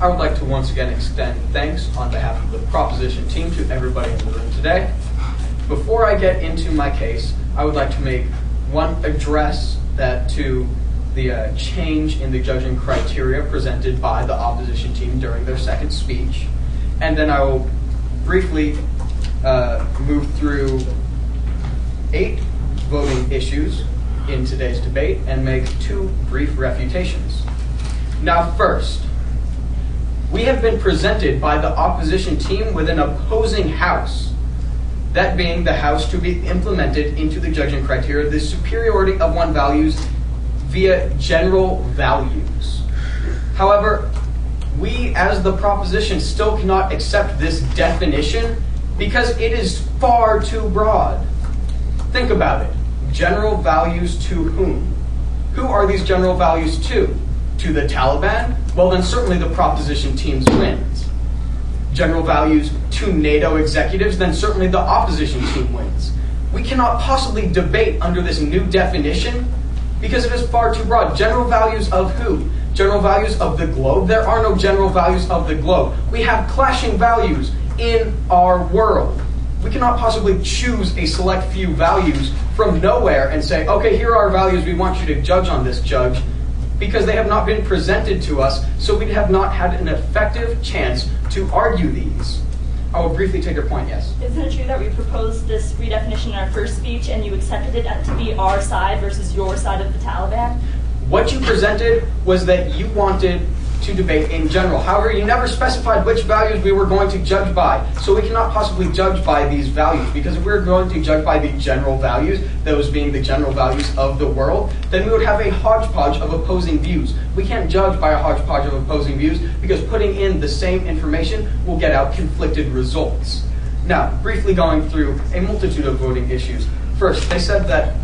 I would like to once again extend thanks on behalf of the proposition team to everybody in the room today. Before I get into my case, I would like to make one address that to the change in the judging criteria presented by the opposition team during their second speech. And then I will briefly move through 8 voting issues in today's debate and make 2 brief refutations. Now first, we have been presented by the opposition team with an opposing house, that being the house to be implemented into the judging criteria, the superiority of one values via general values. However, we as the proposition still cannot accept this definition because it is far too broad. Think about it. General values to whom? Who are these general values to? To the Taliban? Well, then certainly the proposition teams wins. General values to NATO executives? Then certainly the opposition team wins. We cannot possibly debate under this new definition because it is far too broad. General values of who? General values of the globe? There are no general values of the globe. We have clashing values in our world. We cannot possibly choose a select few values from nowhere and say, okay, here are our values, we want you to judge on this, judge, because they have not been presented to us, so we have not had an effective chance to argue these. I will briefly take your point, yes. Isn't it true that we proposed this redefinition in our first speech and you accepted it to be our side versus your side of the Taliban? What you presented was that you wanted to debate in general. However, you never specified which values we were going to judge by. So we cannot possibly judge by these values, because if we were going to judge by the general values, those being the general values of the world, then we would have a hodgepodge of opposing views. We can't judge by a hodgepodge of opposing views because putting in the same information will get out conflicted results. Now, briefly going through a multitude of voting issues. First, they said that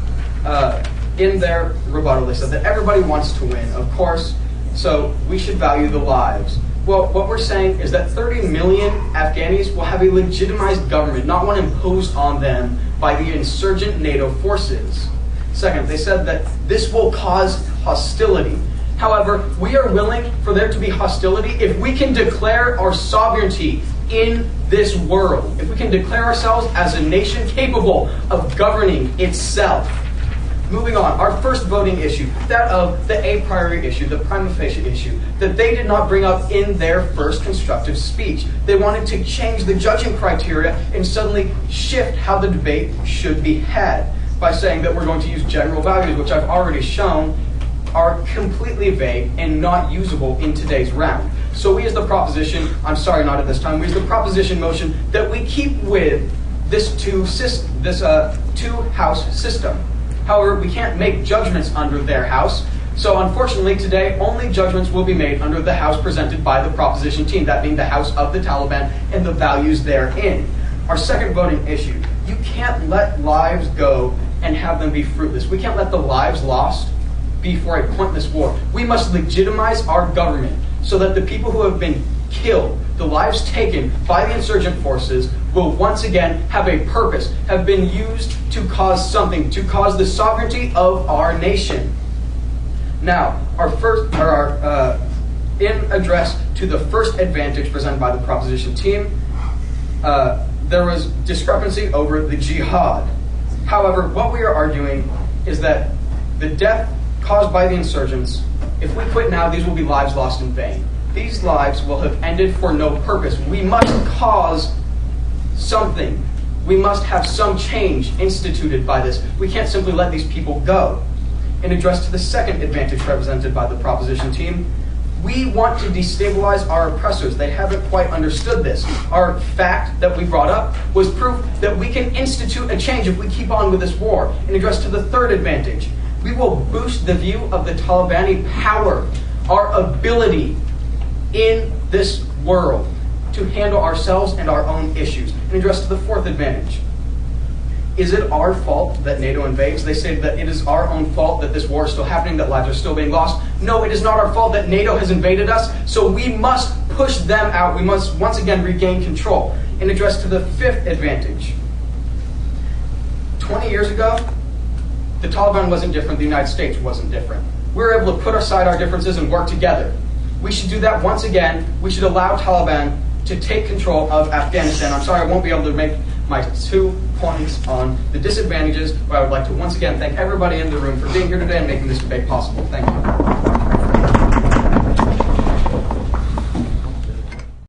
in their rebuttal, they said that everybody wants to win, of course, so we should value the lives. Well, what we're saying is that 30 million Afghanis will have a legitimized government, not one imposed on them by the insurgent NATO forces. Second, they said that this will cause hostility. However, we are willing for there to be hostility if we can declare our sovereignty in this world, if we can declare ourselves as a nation capable of governing itself. Moving on, our first voting issue, that of the a priori issue, the prima facie issue, that they did not bring up in their first constructive speech. They wanted to change the judging criteria and suddenly shift how the debate should be had by saying that we're going to use general values, which I've already shown are completely vague and not usable in today's round. So we as the proposition, I'm sorry, not at this time, we as the proposition motion that we keep with this two-house system. However, we can't make judgments under their house. So unfortunately today, only judgments will be made under the house presented by the proposition team, that being the house of the Taliban and the values therein. Our second voting issue, you can't let lives go and have them be fruitless. We can't let the lives lost be for a pointless war. We must legitimize our government so that the people who have been killed, the lives taken by the insurgent forces, will once again have a purpose, have been used to cause something, to cause the sovereignty of our nation. Now, in address to the first advantage presented by the proposition team, there was discrepancy over the jihad. However, what we are arguing is that the death caused by the insurgents, if we quit now, these will be lives lost in vain. These lives will have ended for no purpose. We must cause something. We must have some change instituted by this. We can't simply let these people go. In address to the second advantage represented by the proposition team, we want to destabilize our oppressors. They haven't quite understood this. Our fact that we brought up was proof that we can institute a change if we keep on with this war. In address to the third advantage, we will boost the view of the Talibani power, our ability in this world to handle ourselves and our own issues. In address to the fourth advantage, is it our fault that NATO invades? They say that it is our own fault that this war is still happening, that lives are still being lost. No, it is not our fault that NATO has invaded us, so we must push them out. We must once again regain control. In address to the fifth advantage, 20 years ago, the Taliban wasn't different, the United States wasn't different. We were able to put aside our differences and work together. we should do that once again. We should allow Taliban to take control of Afghanistan. I'm sorry I won't be able to make my 2 points on the disadvantages, but I would like to once again thank everybody in the room for being here today and making this debate possible. Thank you.